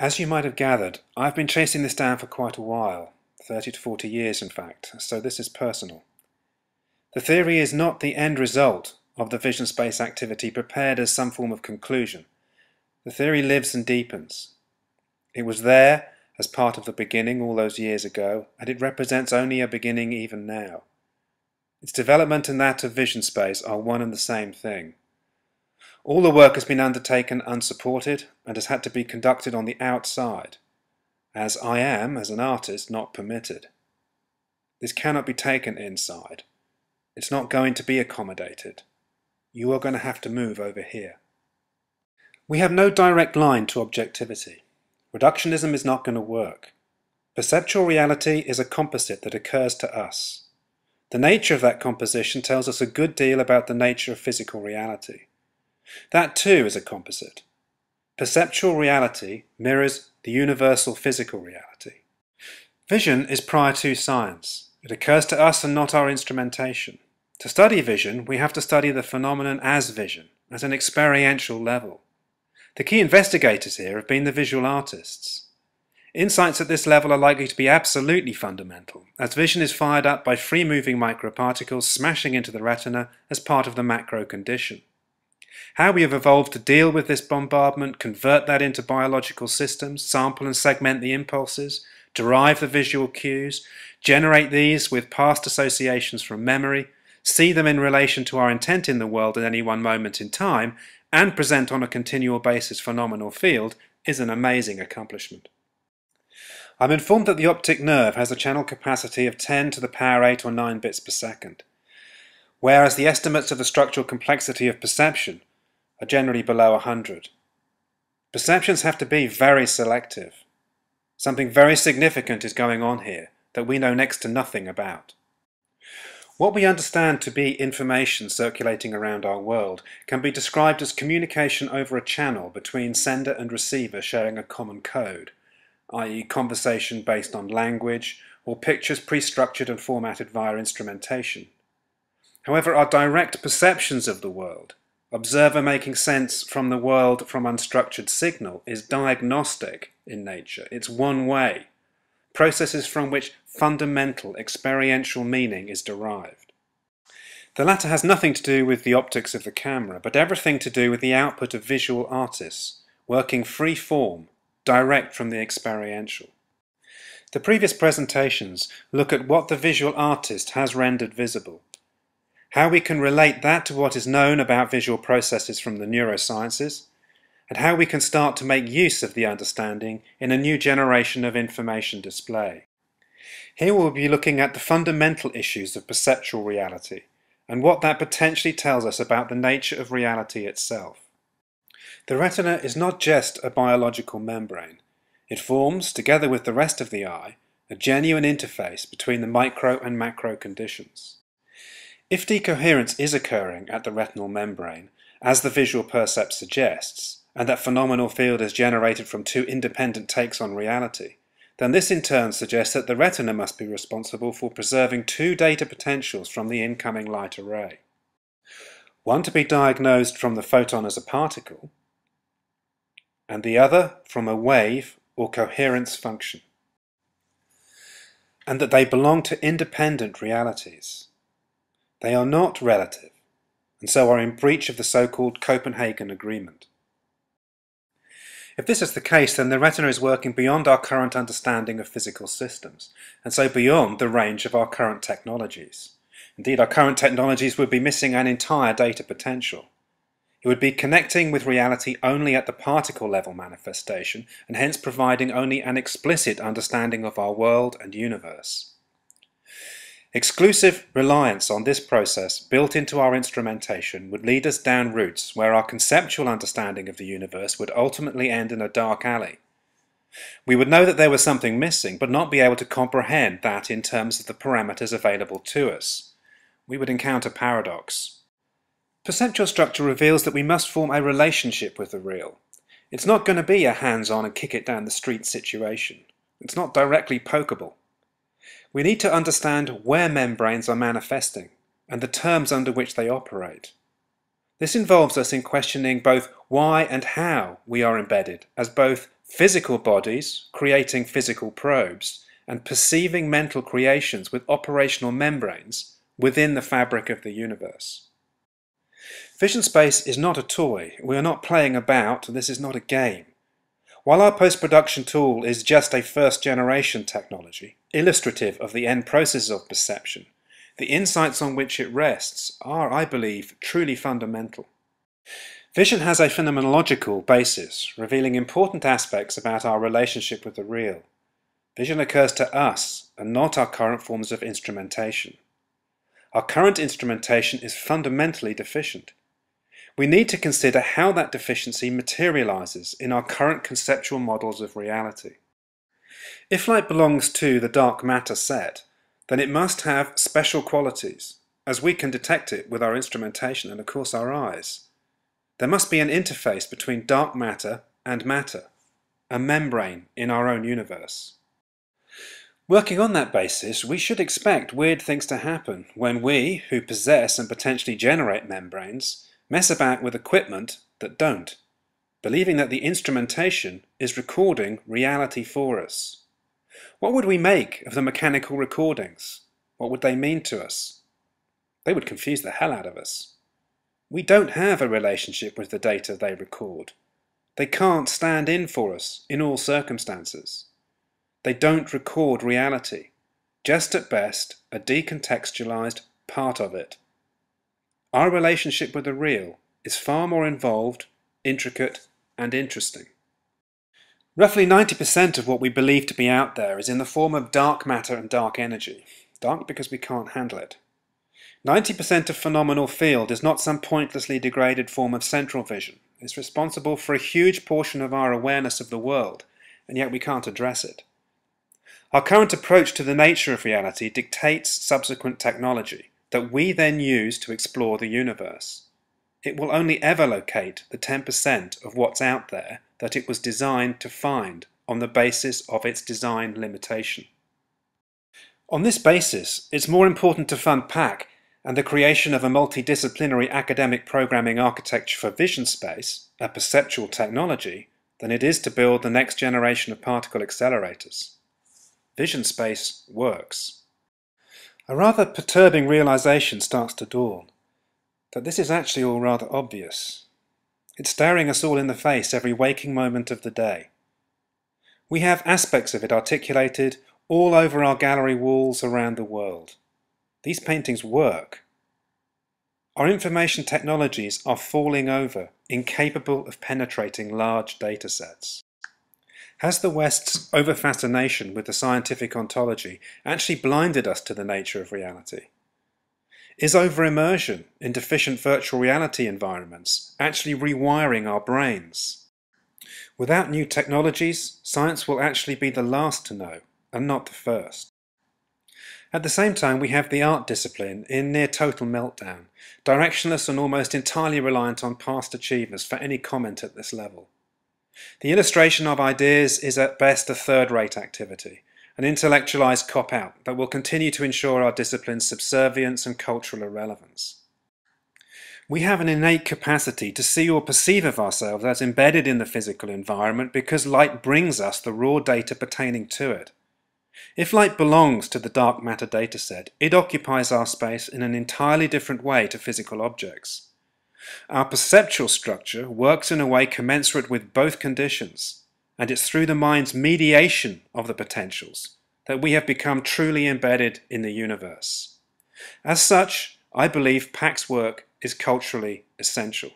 As you might have gathered, I've been chasing this down for quite a while, 30 to 40 years in fact, so this is personal. The theory is not the end result of the vision-space activity prepared as some form of conclusion. The theory lives and deepens. It was there as part of the beginning all those years ago, and it represents only a beginning even now. Its development and that of vision-space are one and the same thing. All the work has been undertaken unsupported and has had to be conducted on the outside, as I am, as an artist, not permitted. This cannot be taken inside. It's not going to be accommodated. You are going to have to move over here. We have no direct line to objectivity. Reductionism is not going to work. Perceptual reality is a composite that occurs to us. The nature of that composition tells us a good deal about the nature of physical reality. That too is a composite. Perceptual reality mirrors the universal physical reality. Vision is prior to science. It occurs to us and not our instrumentation. To study vision, we have to study the phenomenon as vision, at an experiential level. The key investigators here have been the visual artists. Insights at this level are likely to be absolutely fundamental, as vision is fired up by free-moving microparticles smashing into the retina as part of the macro condition. How we have evolved to deal with this bombardment, convert that into biological systems, sample and segment the impulses, derive the visual cues, generate these with past associations from memory, see them in relation to our intent in the world at any one moment in time, and present on a continual basis phenomenal field is an amazing accomplishment. I'm informed that the optic nerve has a channel capacity of 10 to the power 8 or 9 bits per second, whereas the estimates of the structural complexity of perception are generally below 100. Perceptions have to be very selective. Something very significant is going on here that we know next to nothing about. What we understand to be information circulating around our world can be described as communication over a channel between sender and receiver sharing a common code, i.e. conversation based on language or pictures pre-structured and formatted via instrumentation. However, our direct perceptions of the world, observer making sense from the world from unstructured signal, is diagnostic in nature. It's one way. Processes from which fundamental experiential meaning is derived. The latter has nothing to do with the optics of the camera, but everything to do with the output of visual artists, working free form, direct from the experiential. The previous presentations look at what the visual artist has rendered visible, how we can relate that to what is known about visual processes from the neurosciences, and how we can start to make use of the understanding in a new generation of information display. Here we'll be looking at the fundamental issues of perceptual reality and what that potentially tells us about the nature of reality itself. The retina is not just a biological membrane. It forms, together with the rest of the eye, a genuine interface between the micro and macro conditions. If decoherence is occurring at the retinal membrane, as the visual percept suggests, and that phenomenal field is generated from two independent takes on reality, then this in turn suggests that the retina must be responsible for preserving two data potentials from the incoming light array. One to be diagnosed from the photon as a particle, and the other from a wave or coherence function, and that they belong to independent realities. They are not relative, and so are in breach of the so-called Copenhagen Agreement. If this is the case, then the retina is working beyond our current understanding of physical systems, and so beyond the range of our current technologies. Indeed, our current technologies would be missing an entire data potential. It would be connecting with reality only at the particle level manifestation, and hence providing only an explicit understanding of our world and universe. Exclusive reliance on this process built into our instrumentation would lead us down routes where our conceptual understanding of the universe would ultimately end in a dark alley. We would know that there was something missing, but not be able to comprehend that in terms of the parameters available to us. We would encounter paradox. Perceptual structure reveals that we must form a relationship with the real. It's not going to be a hands-on and kick it down the street situation. It's not directly pokeable. We need to understand where membranes are manifesting and the terms under which they operate. This involves us in questioning both why and how we are embedded as both physical bodies creating physical probes, and perceiving mental creations with operational membranes within the fabric of the universe. Vision space is not a toy. We are not playing about. This is not a game. While our post-production tool is just a first-generation technology, illustrative of the end process of perception, the insights on which it rests are, I believe, truly fundamental. Vision has a phenomenological basis, revealing important aspects about our relationship with the real. Vision occurs to us, and not our current forms of instrumentation. Our current instrumentation is fundamentally deficient. We need to consider how that deficiency materializes in our current conceptual models of reality. If light belongs to the dark matter set, then it must have special qualities, as we can detect it with our instrumentation and of course our eyes. There must be an interface between dark matter and matter, a membrane in our own universe. Working on that basis, we should expect weird things to happen when we, who possess and potentially generate membranes, mess about with equipment that don't, believing that the instrumentation is recording reality for us. What would we make of the mechanical recordings? What would they mean to us? They would confuse the hell out of us. We don't have a relationship with the data they record. They can't stand in for us in all circumstances. They don't record reality, just at best a decontextualized part of it. Our relationship with the real is far more involved, intricate, and interesting. Roughly 90% of what we believe to be out there is in the form of dark matter and dark energy. Dark because we can't handle it. 90% of phenomenal field is not some pointlessly degraded form of central vision. It's responsible for a huge portion of our awareness of the world, and yet we can't address it. Our current approach to the nature of reality dictates subsequent technology that we then use to explore the universe. It will only ever locate the 10% of what's out there that it was designed to find on the basis of its design limitation. On this basis, it's more important to fund PAC and the creation of a multidisciplinary academic programming architecture for vision space, a perceptual technology, than it is to build the next generation of particle accelerators. Vision space works. A rather perturbing realization starts to dawn, that this is actually all rather obvious. It's staring us all in the face every waking moment of the day. We have aspects of it articulated all over our gallery walls around the world. These paintings work. Our information technologies are falling over, incapable of penetrating large data sets. Has the West's over-fascination with the scientific ontology actually blinded us to the nature of reality? Is over-immersion in deficient virtual reality environments actually rewiring our brains? Without new technologies, science will actually be the last to know, and not the first. At the same time, we have the art discipline in near total meltdown, directionless and almost entirely reliant on past achievers for any comment at this level. The illustration of ideas is at best a third-rate activity, an intellectualized cop-out that will continue to ensure our discipline's subservience and cultural irrelevance. We have an innate capacity to see or perceive of ourselves as embedded in the physical environment because light brings us the raw data pertaining to it. If light belongs to the dark matter dataset, it occupies our space in an entirely different way to physical objects. Our perceptual structure works in a way commensurate with both conditions, and it's through the mind's mediation of the potentials that we have become truly embedded in the universe. As such, I believe PAC's work is culturally essential.